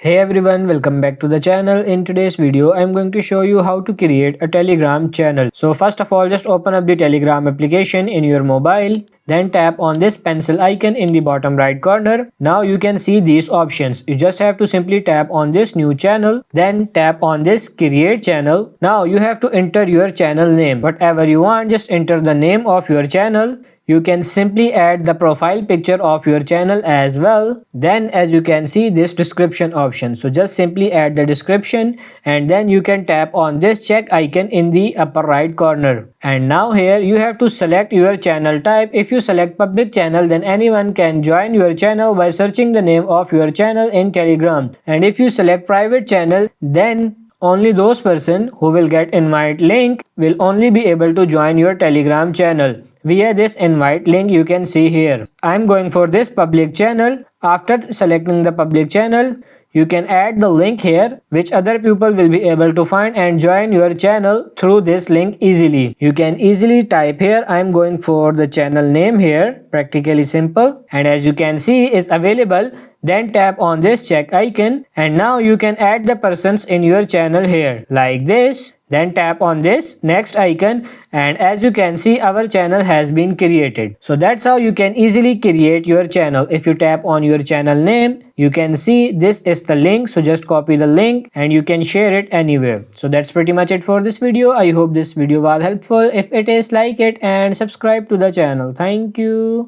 Hey everyone, welcome back to the channel. In today's video, I'm going to show you how to create a Telegram channel. So first of all, just open up the Telegram application in your mobile. Then tap on this pencil icon in the bottom right corner. Now you can see these options. You just have to simply tap on this new channel. Then tap on this create channel. Now you have to enter your channel name. Whatever you want, just enter the name of your channel. You can simply add the profile picture of your channel as well. Then as you can see this description option. So just simply add the description and then you can tap on this check icon in the upper right corner. And now here you have to select your channel type. If you select public channel, then anyone can join your channel by searching the name of your channel in Telegram. And if you select private channel, then only those person who will get invite link will only be able to join your Telegram channel via this invite link you can see here. I'm going for this public channel. After selecting the public channel, you can add the link here which other people will be able to find and join your channel through this link easily. You can easily type here. I'm going for the channel name here, practically simple, and as you can see is available. Then tap on this check icon and now you can add the persons in your channel here like this. Then tap on this next icon and as you can see our channel has been created. So that's how you can easily create your channel. If you tap on your channel name, you can see this is the link. So just copy the link and you can share it anywhere. So that's pretty much it for this video. I hope this video was helpful. If it is, like it and subscribe to the channel. Thank you.